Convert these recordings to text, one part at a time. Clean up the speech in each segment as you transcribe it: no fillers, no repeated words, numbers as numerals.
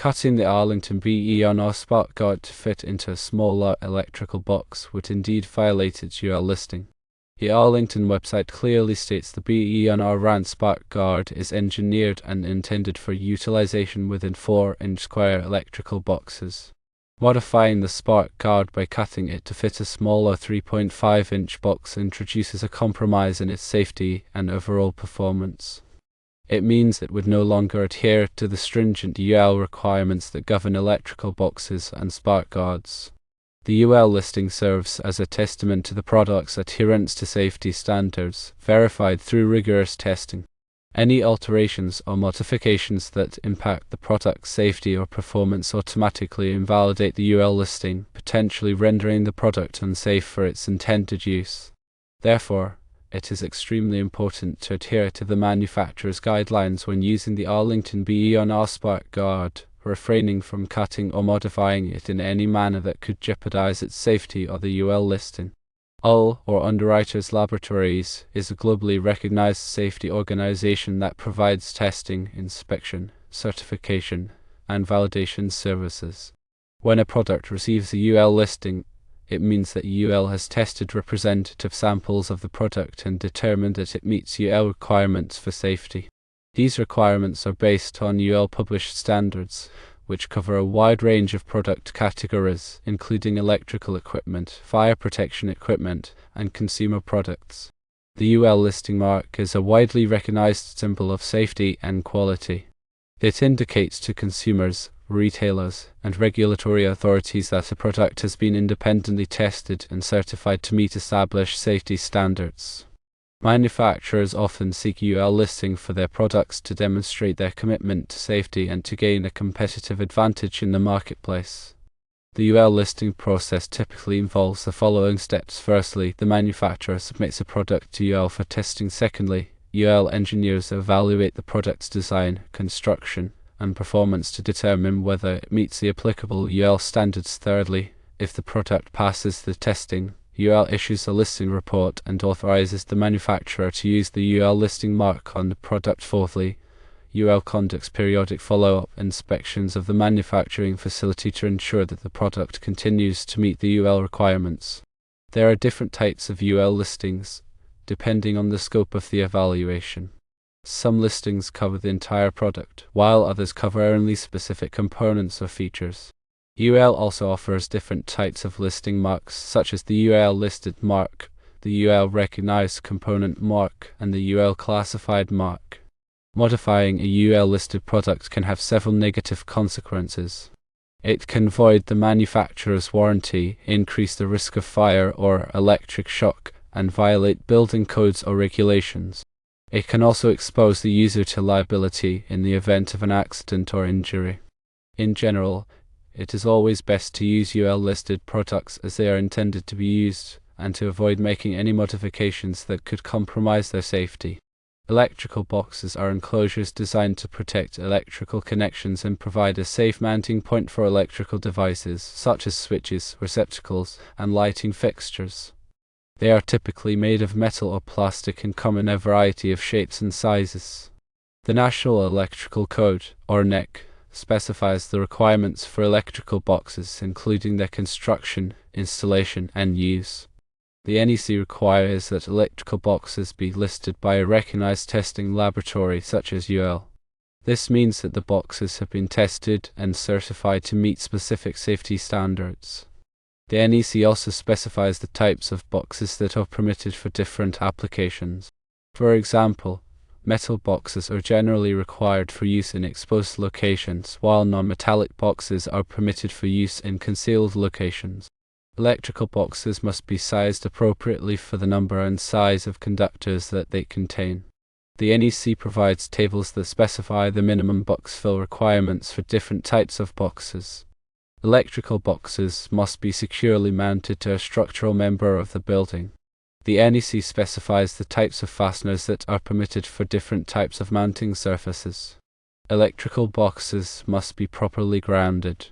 Cutting the Arlington BE1R spark guard to fit into a smaller electrical box would indeed violate its UL listing. The Arlington website clearly states the BE1R RAN spark guard is engineered and intended for utilization within 4-inch square electrical boxes. Modifying the spark guard by cutting it to fit a smaller 3.5-inch box introduces a compromise in its safety and overall performance. It means it would no longer adhere to the stringent UL requirements that govern electrical boxes and spark guards. The UL listing serves as a testament to the product's adherence to safety standards, verified through rigorous testing. Any alterations or modifications that impact the product's safety or performance automatically invalidate the UL listing, potentially rendering the product unsafe for its intended use. Therefore, it is extremely important to adhere to the manufacturer's guidelines when using the Arlington BE1R spark guard, refraining from cutting or modifying it in any manner that could jeopardize its safety or the UL listing. UL, or Underwriters Laboratories, is a globally recognized safety organization that provides testing, inspection, certification, and validation services. When a product receives a UL listing, it means that UL has tested representative samples of the product and determined that it meets UL requirements for safety. These requirements are based on UL published standards, which cover a wide range of product categories, including electrical equipment, fire protection equipment, and consumer products. The UL listing mark is a widely recognized symbol of safety and quality. It indicates to consumers, retailers, and regulatory authorities that a product has been independently tested and certified to meet established safety standards. Manufacturers often seek UL listing for their products to demonstrate their commitment to safety and to gain a competitive advantage in the marketplace. The UL listing process typically involves the following steps. Firstly, the manufacturer submits a product to UL for testing. Secondly, UL engineers evaluate the product's design, construction, and performance to determine whether it meets the applicable UL standards. Thirdly, if the product passes the testing, UL issues a listing report and authorizes the manufacturer to use the UL listing mark on the product. Fourthly, UL conducts periodic follow-up inspections of the manufacturing facility to ensure that the product continues to meet the UL requirements. There are different types of UL listings, depending on the scope of the evaluation. Some listings cover the entire product, while others cover only specific components or features. UL also offers different types of listing marks, such as the UL listed mark, the UL recognized component mark, and the UL classified mark. Modifying a UL listed product can have several negative consequences. It can void the manufacturer's warranty, increase the risk of fire or electric shock, and violate building codes or regulations. It can also expose the user to liability in the event of an accident or injury. In general, it is always best to use UL-listed products as they are intended to be used, and to avoid making any modifications that could compromise their safety. Electrical boxes are enclosures designed to protect electrical connections and provide a safe mounting point for electrical devices, such as switches, receptacles, and lighting fixtures. They are typically made of metal or plastic and come in a variety of shapes and sizes. The National Electrical Code, or NEC, specifies the requirements for electrical boxes, including their construction, installation, and use. The NEC requires that electrical boxes be listed by a recognized testing laboratory such as UL. This means that the boxes have been tested and certified to meet specific safety standards. The NEC also specifies the types of boxes that are permitted for different applications. For example, metal boxes are generally required for use in exposed locations, while non-metallic boxes are permitted for use in concealed locations. Electrical boxes must be sized appropriately for the number and size of conductors that they contain. The NEC provides tables that specify the minimum box fill requirements for different types of boxes. Electrical boxes must be securely mounted to a structural member of the building. The NEC specifies the types of fasteners that are permitted for different types of mounting surfaces. Electrical boxes must be properly grounded.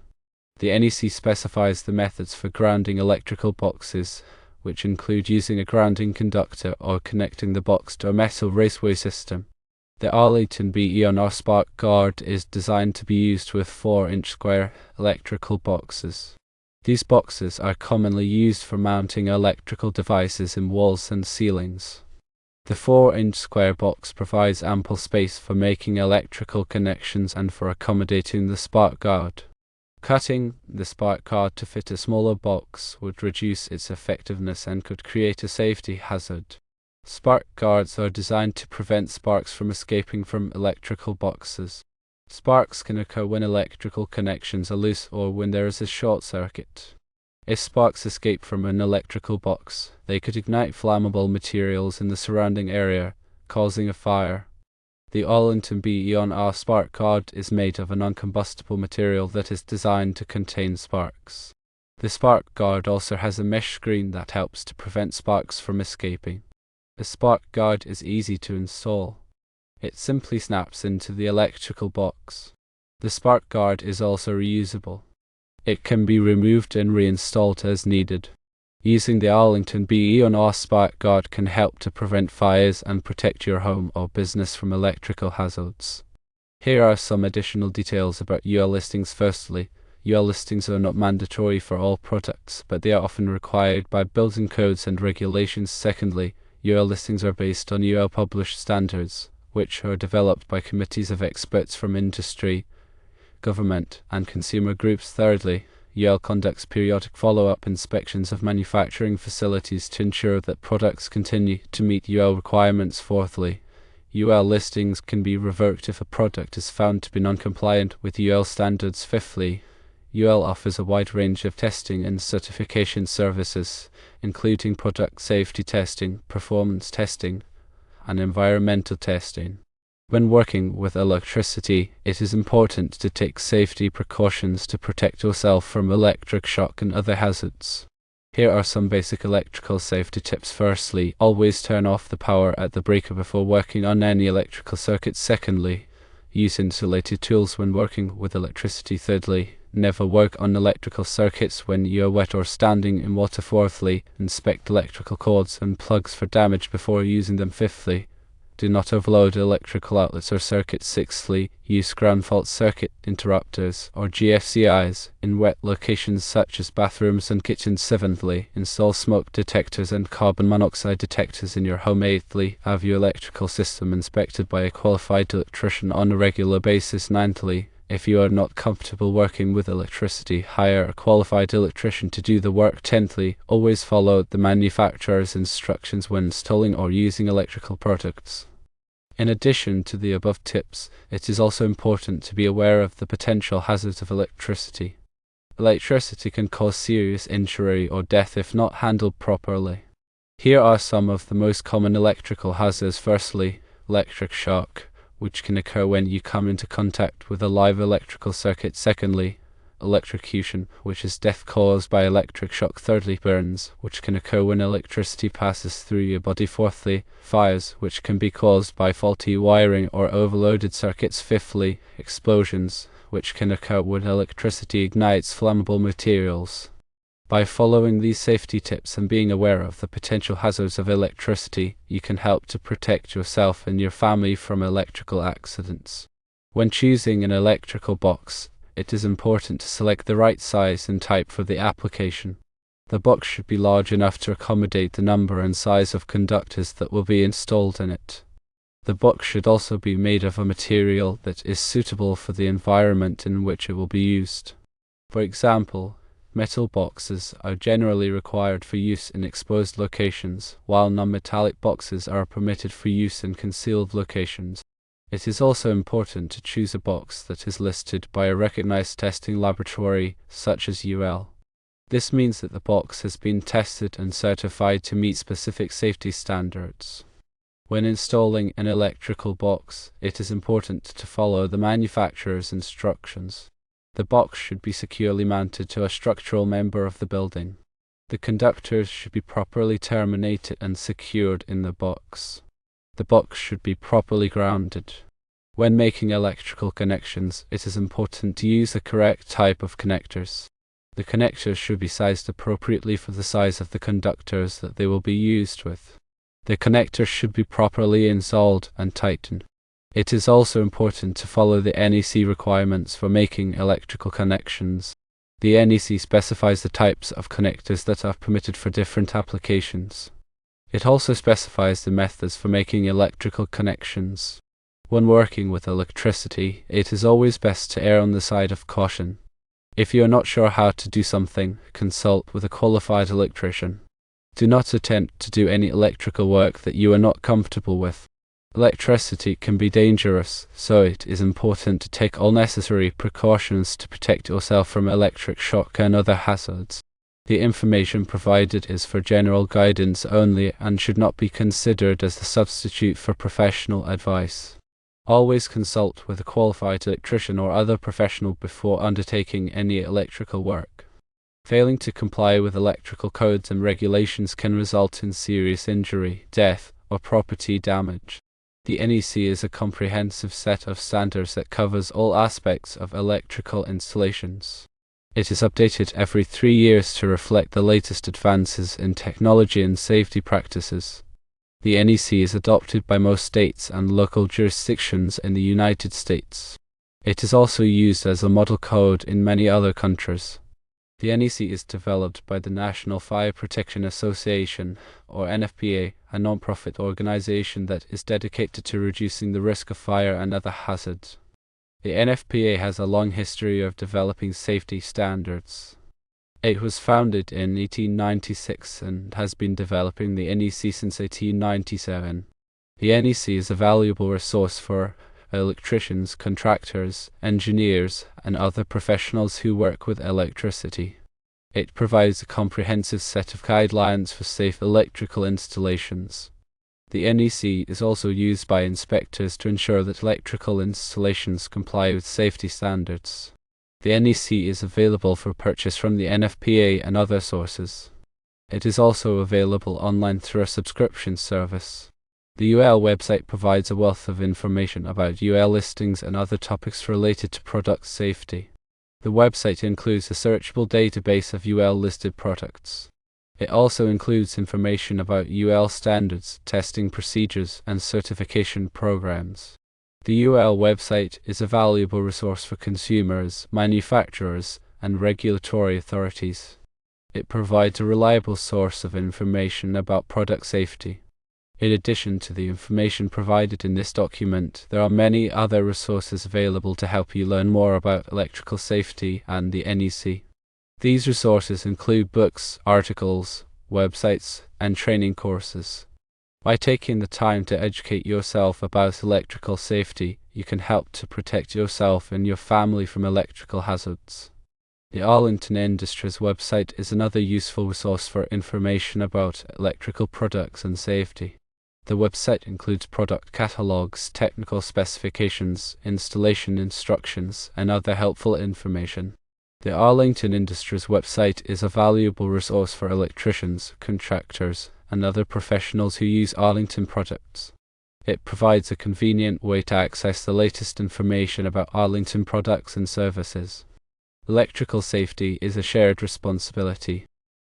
The NEC specifies the methods for grounding electrical boxes, which include using a grounding conductor or connecting the box to a metal raceway system. The Arlington BE1R spark guard is designed to be used with 4-inch square electrical boxes. These boxes are commonly used for mounting electrical devices in walls and ceilings. The 4-inch square box provides ample space for making electrical connections and for accommodating the spark guard. Cutting the spark guard to fit a smaller box would reduce its effectiveness and could create a safety hazard. Spark guards are designed to prevent sparks from escaping from electrical boxes. Sparks can occur when electrical connections are loose or when there is a short circuit. If sparks escape from an electrical box, they could ignite flammable materials in the surrounding area, causing a fire. The Arlington BE1R spark guard is made of a non-combustible material that is designed to contain sparks. The spark guard also has a mesh screen that helps to prevent sparks from escaping. The spark guard is easy to install. It simply snaps into the electrical box. The spark guard is also reusable. It can be removed and reinstalled as needed. Using the Arlington BE1R spark guard can help to prevent fires and protect your home or business from electrical hazards. Here are some additional details about UL listings. Firstly, UL listings are not mandatory for all products, but they are often required by building codes and regulations. Secondly, UL listings are based on UL published standards, which are developed by committees of experts from industry, government, and consumer groups. Thirdly, UL conducts periodic follow-up inspections of manufacturing facilities to ensure that products continue to meet UL requirements. Fourthly, UL listings can be revoked if a product is found to be non-compliant with UL standards. Fifthly, UL offers a wide range of testing and certification services, including product safety testing, performance testing, and environmental testing. When working with electricity, it is important to take safety precautions to protect yourself from electric shock and other hazards. Here are some basic electrical safety tips. Firstly, always turn off the power at the breaker before working on any electrical circuits. Secondly, use insulated tools when working with electricity. Thirdly, never work on electrical circuits when you are wet or standing in water. Fourthly, inspect electrical cords and plugs for damage before using them. Fifthly, do not overload electrical outlets or circuits. Sixthly, use ground fault circuit interrupters or GFCIs in wet locations such as bathrooms and kitchens. Seventhly, install smoke detectors and carbon monoxide detectors in your home. Eighthly, have your electrical system inspected by a qualified electrician on a regular basis. Ninthly, if you are not comfortable working with electricity, hire a qualified electrician to do the work. Tenthly, always follow the manufacturer's instructions when installing or using electrical products. In addition to the above tips, it is also important to be aware of the potential hazards of electricity. Electricity can cause serious injury or death if not handled properly. Here are some of the most common electrical hazards. Firstly, electric shock, which can occur when you come into contact with a live electrical circuit. Secondly, electrocution, which is death caused by electric shock. Thirdly, burns, which can occur when electricity passes through your body. Fourthly, fires, which can be caused by faulty wiring or overloaded circuits. Fifthly, explosions, which can occur when electricity ignites flammable materials. By following these safety tips and being aware of the potential hazards of electricity, you can help to protect yourself and your family from electrical accidents. When choosing an electrical box, it is important to select the right size and type for the application. The box should be large enough to accommodate the number and size of conductors that will be installed in it. The box should also be made of a material that is suitable for the environment in which it will be used. For example, metal boxes are generally required for use in exposed locations, while non-metallic boxes are permitted for use in concealed locations. It is also important to choose a box that is listed by a recognized testing laboratory, such as UL. This means that the box has been tested and certified to meet specific safety standards. When installing an electrical box, it is important to follow the manufacturer's instructions. The box should be securely mounted to a structural member of the building. The conductors should be properly terminated and secured in the box. The box should be properly grounded. When making electrical connections, it is important to use the correct type of connectors. The connectors should be sized appropriately for the size of the conductors that they will be used with. The connectors should be properly installed and tightened. It is also important to follow the NEC requirements for making electrical connections. The NEC specifies the types of connectors that are permitted for different applications. It also specifies the methods for making electrical connections. When working with electricity, it is always best to err on the side of caution. If you are not sure how to do something, consult with a qualified electrician. Do not attempt to do any electrical work that you are not comfortable with. Electricity can be dangerous, so it is important to take all necessary precautions to protect yourself from electric shock and other hazards. The information provided is for general guidance only and should not be considered as a substitute for professional advice. Always consult with a qualified electrician or other professional before undertaking any electrical work. Failing to comply with electrical codes and regulations can result in serious injury, death, or property damage. The NEC is a comprehensive set of standards that covers all aspects of electrical installations. It is updated every 3 years to reflect the latest advances in technology and safety practices. The NEC is adopted by most states and local jurisdictions in the United States. It is also used as a model code in many other countries. The NEC is developed by the National Fire Protection Association, or NFPA, a non-profit organization that is dedicated to reducing the risk of fire and other hazards. The NFPA has a long history of developing safety standards. It was founded in 1896 and has been developing the NEC since 1897. The NEC is a valuable resource for electricians, contractors, engineers, and other professionals who work with electricity. It provides a comprehensive set of guidelines for safe electrical installations. The NEC is also used by inspectors to ensure that electrical installations comply with safety standards. The NEC is available for purchase from the NFPA and other sources. It is also available online through a subscription service. The UL website provides a wealth of information about UL listings and other topics related to product safety. The website includes a searchable database of UL listed products. It also includes information about UL standards, testing procedures, and certification programs. The UL website is a valuable resource for consumers, manufacturers, and regulatory authorities. It provides a reliable source of information about product safety. In addition to the information provided in this document, there are many other resources available to help you learn more about electrical safety and the NEC. These resources include books, articles, websites, and training courses. By taking the time to educate yourself about electrical safety, you can help to protect yourself and your family from electrical hazards. The Arlington Industries website is another useful resource for information about electrical products and safety. The website includes product catalogs, technical specifications, installation instructions, and other helpful information. The Arlington Industries website is a valuable resource for electricians, contractors, and other professionals who use Arlington products. It provides a convenient way to access the latest information about Arlington products and services. Electrical safety is a shared responsibility.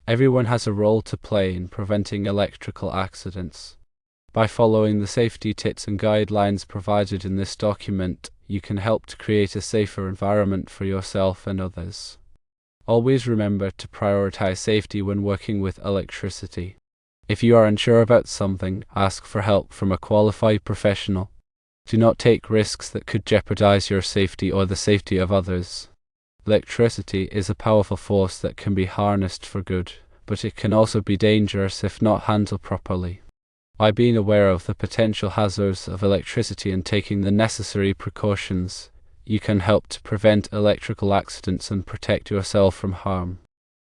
Everyone has a role to play in preventing electrical accidents. By following the safety tips and guidelines provided in this document, you can help to create a safer environment for yourself and others. Always remember to prioritize safety when working with electricity. If you are unsure about something, ask for help from a qualified professional. Do not take risks that could jeopardize your safety or the safety of others. Electricity is a powerful force that can be harnessed for good, but it can also be dangerous if not handled properly. By being aware of the potential hazards of electricity and taking the necessary precautions, you can help to prevent electrical accidents and protect yourself from harm.